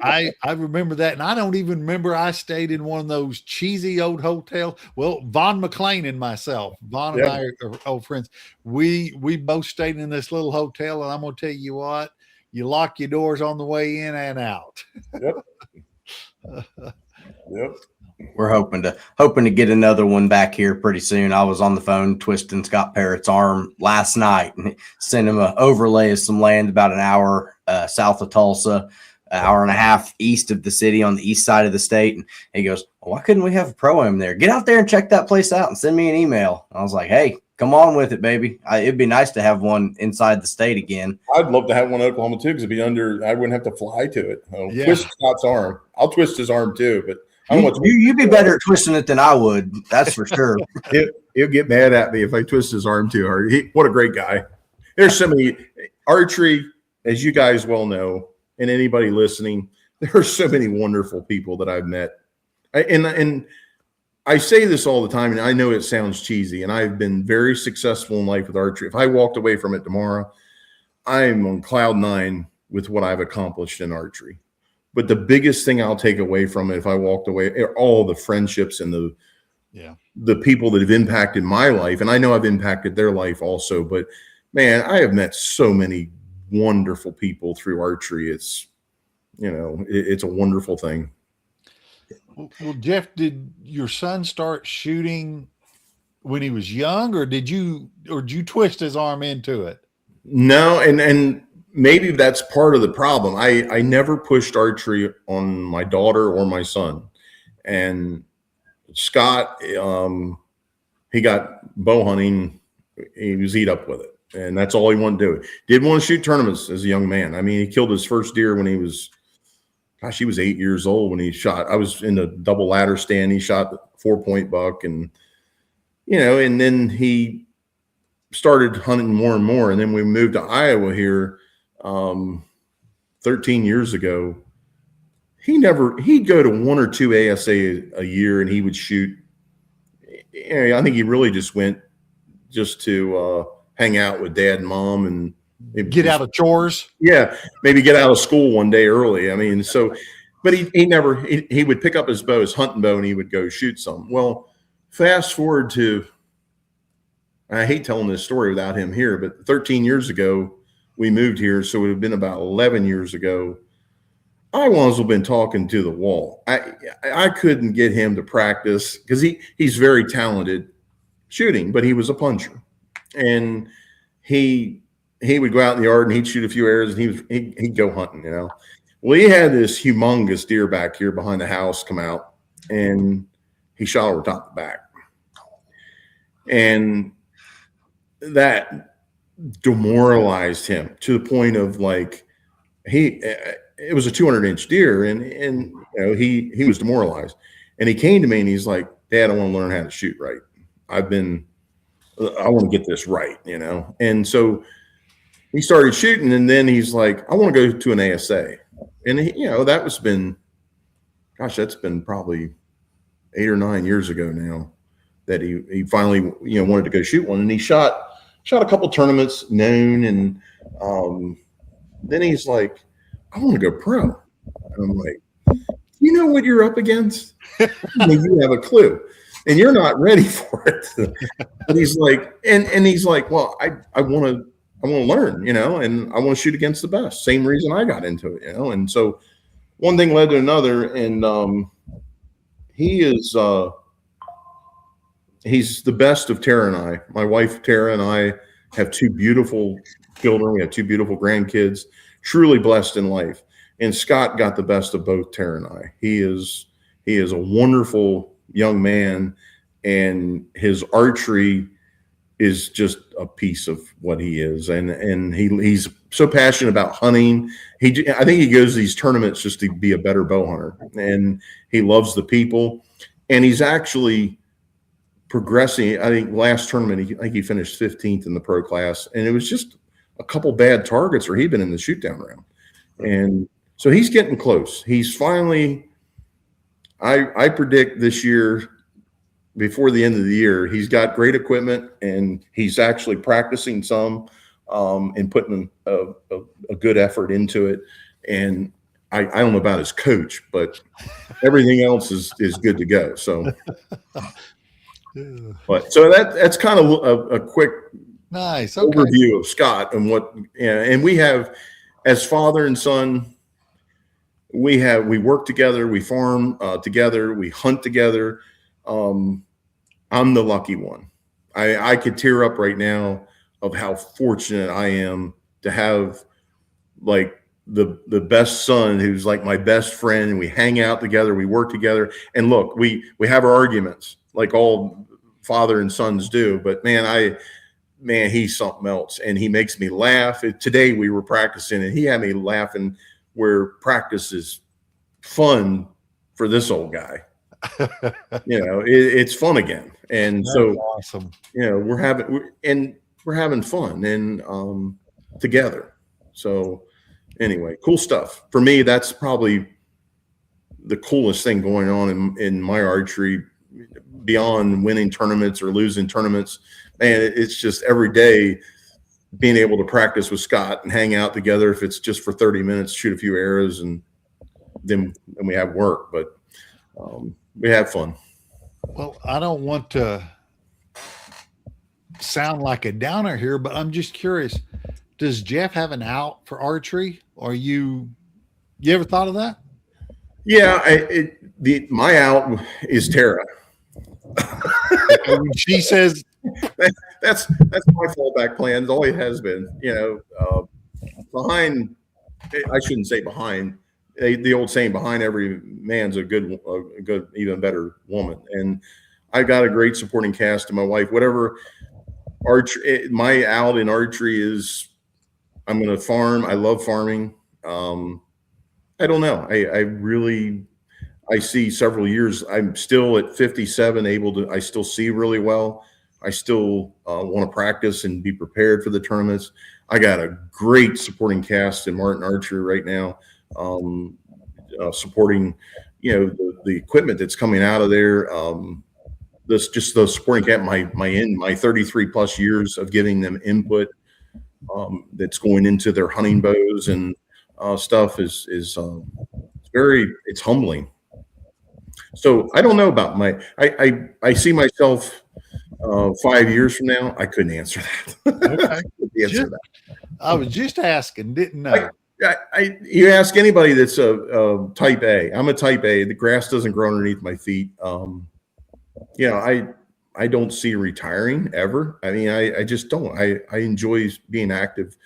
I remember that, and I don't even remember I stayed in one of those cheesy old hotels. Well, Von McLean and myself, and I are old friends. We both stayed in this little hotel, and I'm going to tell you what, you lock your doors on the way in and out. Yep. We're hoping to get another one back here pretty soon. I was on the phone twisting Scott Parrott's arm last night and sent him an overlay of some land about an hour south of Tulsa. an hour and a half east of the city on the east side of the state. And he goes, well, why couldn't we have a pro-am there? Get out there and check that place out and send me an email. I was like, hey, come on with it, baby. It'd be nice to have one inside the state again. I'd love to have one in Oklahoma too, because it'd be I wouldn't have to fly to it. Twist Scott's arm. I'll twist his arm too, but you'd be better at twisting it than I would. That's for sure. He'll get mad at me if I twist his arm too hard. What a great guy. There's so many archery, as you guys well know, and anybody listening, there are so many wonderful people that I've met. And I say this all the time, and I know it sounds cheesy, and I've been very successful in life with archery. If I walked away from it tomorrow, I'm on cloud 9 with what I've accomplished in archery. But the biggest thing I'll take away from it, if I walked away, are all the friendships and the people that have impacted my life. And I know I've impacted their life also. But man, I have met so many wonderful people through archery. It's a wonderful thing. Well, Jeff, did your son start shooting when he was young, or did you twist his arm into it? No, and maybe that's part of the problem. I never pushed archery on my daughter or my son. And Scott, he got bow hunting. He was eat up with it. And that's all he wanted to do. Didn't want to shoot tournaments as a young man. I mean, he killed his first deer when he was 8 years old when he shot. I was in the double ladder stand. He shot 4-point buck, and and then he started hunting more and more. And then we moved to Iowa here 13 years ago. He'd go to 1 or 2 ASA a year, and he would shoot. I think he really just went just to hang out with dad and mom and get out of chores. Yeah. Maybe get out of school one day early. I mean, but he would pick up his bow, his hunting bow, and he would go shoot some. Well, fast forward to, I hate telling this story without him here, but 13 years ago, we moved here. So it would have been about 11 years ago. I was been talking to the wall. I couldn't get him to practice because he's very talented shooting, but he was a puncher. And he would go out in the yard and he'd shoot a few arrows, and he'd go hunting, Well, he had this humongous deer back here behind the house come out, and he shot over top the back. And that demoralized him to the point of it was a 200-inch deer, and he was demoralized. And he came to me and he's like, Dad, I want to learn how to shoot right. I want to get this right, And so he started shooting, and then he's like, I want to go to an ASA. And that's been probably 8 or 9 years ago now that he finally, wanted to go shoot one. And he shot a couple tournaments known. And then he's like, I want to go pro. And I'm like, you know what you're up against? I mean, you have a clue. And you're not ready for it. But he's like, and he's like, well, I want to learn, and I want to shoot against the best. Same reason I got into it, And so one thing led to another, and he's the best of Tara and I. My wife Tara and I have 2 beautiful children. We have 2 beautiful grandkids. Truly blessed in life. And Scott got the best of both Tara and I. He is a wonderful young man, and his archery is just a piece of what he is. And he's so passionate about hunting. I think he goes to these tournaments just to be a better bow hunter, and he loves the people, and he's actually progressing. I think last tournament, I think he finished 15th in the pro class, and it was just a couple bad targets or he'd been in the shoot down round. And so he's getting close. He's finally, I predict this year, before the end of the year, he's got great equipment, and he's actually practicing some and putting a good effort into it. And I don't know about his coach, but everything else is good to go. So, but so that's kind of a quick overview of Scott and what, and we have, as father and son, we work together, we farm together, we hunt together. I'm the lucky one. I could tear up right now of how fortunate I am to have the best son who's like my best friend, and we hang out together, we work together, and look, we have our arguments like all father and sons do, but man, he's something else, and he makes me laugh. Today we were practicing and he had me laughing, where practice is fun for this old guy. It's fun again. And That's so awesome. We're having fun and together. So anyway, cool stuff. For me, that's probably the coolest thing going on in my archery, beyond winning tournaments or losing tournaments. Man, it's just every day being able to practice with Scott and hang out together. If it's just for 30 minutes, shoot a few arrows, and then we have work, but we have fun. Well, I don't want to sound like a downer here, but I'm just curious. Does Jeff have an out for archery? Or you ever thought of that? Yeah, my out is Tara. She says that's my fallback plan. It always has been. Behind, I shouldn't say behind. The old saying, behind every man's a good, even better woman. And I got a great supporting cast, and my wife, whatever my out in archery is, I'm going to farm. I love farming. I don't know. I see several years. I'm still at 57, I still see really well. I still want to practice and be prepared for the tournaments. I got a great supporting cast in Martin Archery right now, supporting, the equipment that's coming out of there. Just the supporting cast, my 33 plus years of giving them input that's going into their hunting bows and stuff is it's humbling. So I don't know about I see myself 5 years from now. I couldn't answer that. Okay. I was just asking, didn't know. You ask anybody that's a type A. I'm a type A. The grass doesn't grow underneath my feet. I don't see retiring ever. I mean, I just don't. I enjoy being active,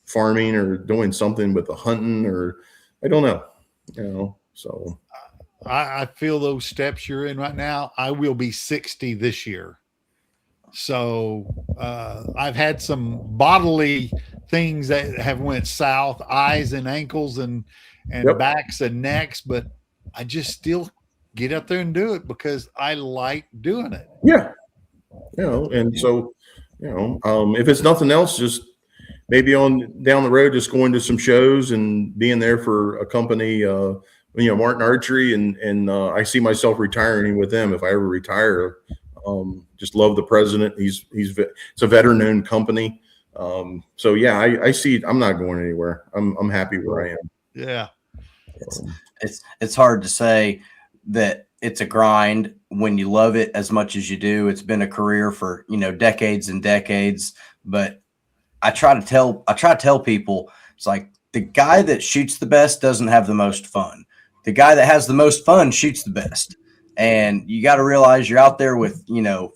farming or doing something with the hunting, or I don't know. So I feel those steps you're in right now. I will be 60 this year. So I've had some bodily things that have went south, eyes and ankles and Yep. backs and necks, but I just still get up there and do it because I like doing it. Yeah. And so, if it's nothing else, just maybe down the road, just going to some shows and being there for a company, Martin Archery, and I see myself retiring with them if I ever retire. Just love the president. It's a veteran-owned company. So yeah, I see. I'm not going anywhere. I'm happy where I am. Yeah. It's hard to say that it's a grind when you love it as much as you do. It's been a career for decades and decades. But I try to tell people, it's like the guy that shoots the best doesn't have the most fun. The guy that has the most fun shoots the best. And you got to realize you're out there with,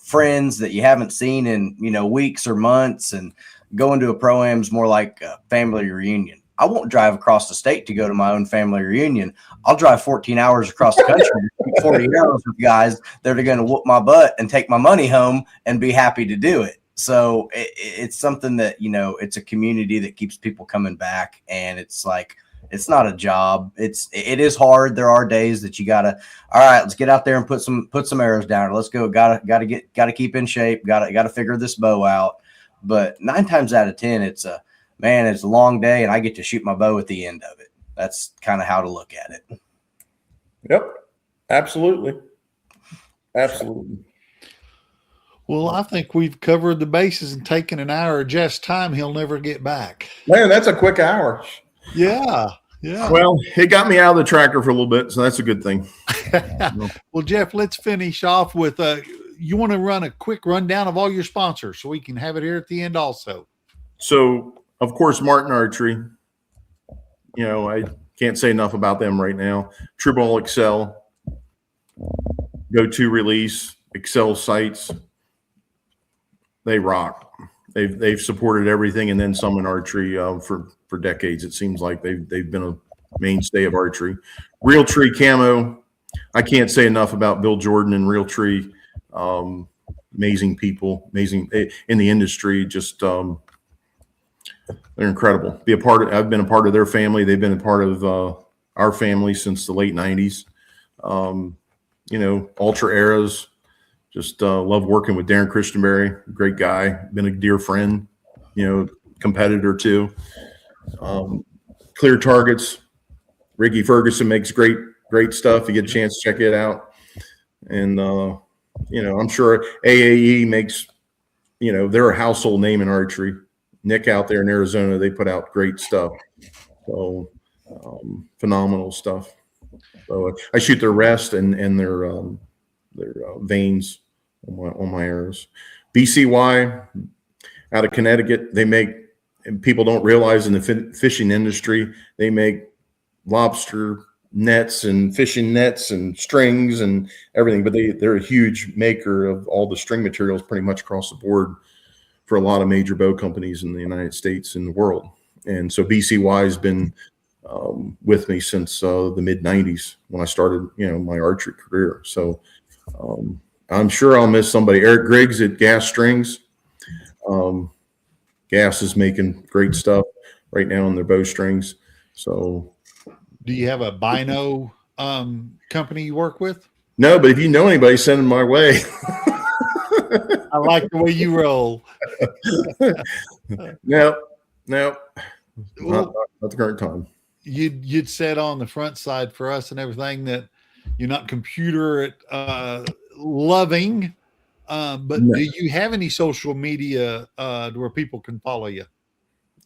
friends that you haven't seen in, weeks or months, and going to a pro-am is more like a family reunion. I won't drive across the state to go to my own family reunion. I'll drive 14 hours across the country to shoot 40 arrows with guys that are going to whoop my butt and take my money home and be happy to do it. So it's something that, it's a community that keeps people coming back, and it's like, it's not a job. It is hard. There are days that you all right, let's get out there and put some arrows down. Let's go. Gotta keep in shape. Gotta figure this bow out. But 9 times out of 10, it's a long day, and I get to shoot my bow at the end of it. That's kind of how to look at it. Yep. Absolutely. Well, I think we've covered the bases and taken an hour of Jeff's time he'll never get back. Man, that's a quick hour. Yeah. Well, it got me out of the tractor for a little bit, so that's a good thing. Well, Jeff, let's finish off with you want to run a quick rundown of all your sponsors so we can have it here at the end also. So, of course, Martin Archery. I can't say enough about them right now. True Ball Excel, Go-To Release, Excel Sights. They rock. they've supported everything, and then some in archery for decades. It seems like they've been a mainstay of archery. Realtree Camo, I can't say enough about Bill Jordan and Realtree. Amazing people, amazing in the industry. Just they're incredible. I've been a part of their family. They've been a part of our family since the late '90s. Ultra Eras. Just love working with Darren Christenberry, great guy, been a dear friend, competitor too. Clear Targets, Ricky Ferguson makes great stuff. You get a chance to check it out. And, I'm sure AAE makes, they're a household name in archery. Nick out there in Arizona, they put out great stuff. So phenomenal stuff. So I shoot their rest and their veins on my arrows. BCY out of Connecticut, they make, and people don't realize in the fishing industry, they make lobster nets and fishing nets and strings and everything, but they're a huge maker of all the string materials pretty much across the board for a lot of major bow companies in the United States and the world. And so BCY has been with me since the mid '90s when I started, my archery career. So I'm sure I'll miss somebody. Eric Griggs at Gas Strings. Gas is making great stuff right now in their bowstrings. So, do you have a bino company you work with? No, but if you know anybody, send them my way. I like the way you roll. No, not the current time. You'd said on the front side for us and everything that you're not computer loving, but no. Do you have any social media where people can follow you?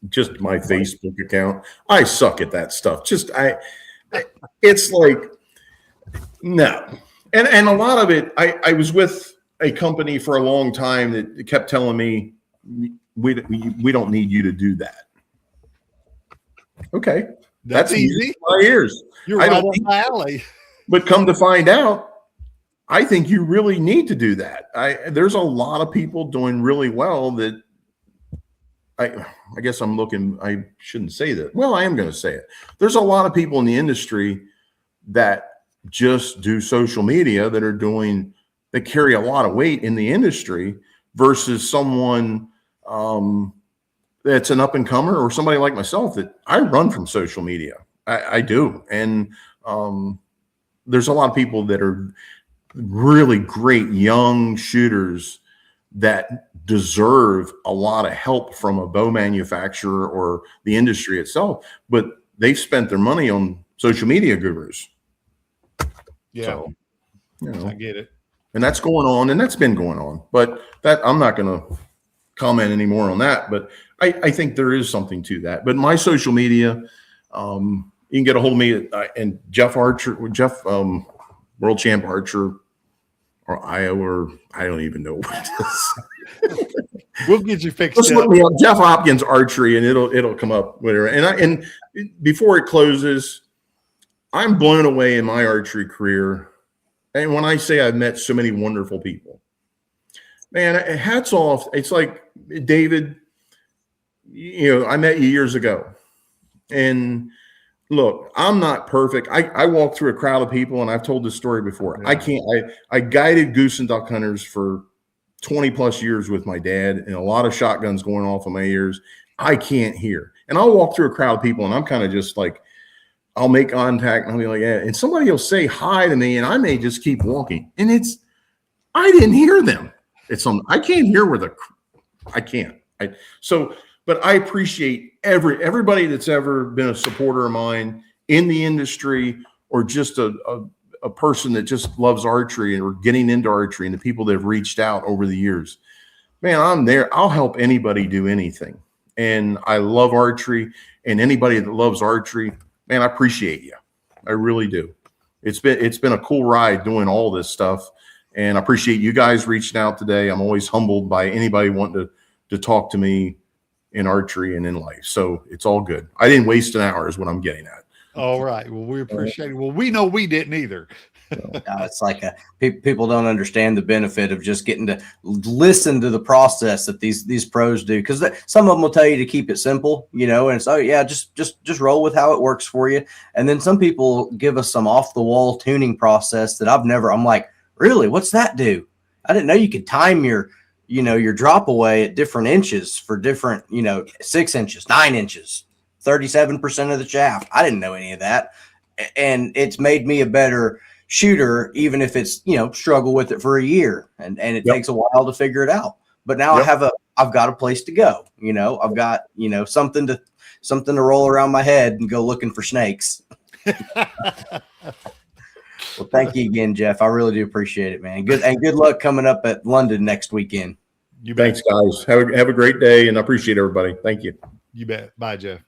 Just my Facebook account. I suck at that stuff. It's like, no. And a lot of it, I was with a company for a long time that kept telling me, we don't need you to do that. Okay. That's easy. My ears. You're right up my alley. But come to find out, I think you really need to do that. There's a lot of people doing really well that I guess I shouldn't say that. Well, I am going to say it. There's a lot of people in the industry that just do social media that carry a lot of weight in the industry versus someone that's an up and comer or somebody like myself that I run from social media. I do. And there's a lot of people that are really great young shooters that deserve a lot of help from a bow manufacturer or the industry itself, but they've spent their money on social media gurus. Yeah. So, I get it. And that's going on, and that's been going on, but I'm not going to comment anymore on that, but I think there is something to that. But my social media, you can get a hold of me and Jeff World Champ Archer or IO, or I don't even know what it is. We'll get you fixed. Just look me up, Jeff Hopkins Archery, and it'll come up. Whatever. And before it closes, I'm blown away in my archery career. And when I say I've met so many wonderful people, man, hats off. It's like, David, I met you years ago, and look, I'm not perfect. I walk through a crowd of people, and I've told this story before. Yeah. I guided goose and duck hunters for 20 plus years with my dad, and a lot of shotguns going off in my ears. I can't hear. And I'll walk through a crowd of people, and I'm kind of just like, I'll make contact, and I'll be like, yeah. And somebody will say hi to me, and I may just keep walking. And I didn't hear them. I can't hear I can't. But I appreciate everybody that's ever been a supporter of mine in the industry, or just a person that just loves archery or getting into archery, and the people that have reached out over the years. Man, I'm there. I'll help anybody do anything. And I love archery, and anybody that loves archery, man, I appreciate you. I really do. It's been a cool ride doing all this stuff, and I appreciate you guys reaching out today. I'm always humbled by anybody wanting to talk to me in archery and in life. So it's all good. I didn't waste an hour is what I'm getting at. All right. Well, we appreciate it. Well, we know we didn't either. It's like people don't understand the benefit of just getting to listen to the process that these pros do, because some of them will tell you to keep it simple, and so just roll with how it works for you. And then some people give us some off the wall tuning process that I'm like, really, what's that do? I didn't know you could time your drop away at different inches for different 6 inches, 9 inches, 37% of the shaft. I didn't know any of that, and it's made me a better shooter, even if it's struggle with it for a year, and it takes a while to figure it out. But now I've got a place to go. I've got something to roll around my head and go looking for snakes. Well, thank you again, Jeff. I really do appreciate it, man. Good luck coming up at London next weekend. Thanks, guys. Have a great day, and I appreciate everybody. Thank you. You bet. Bye, Jeff.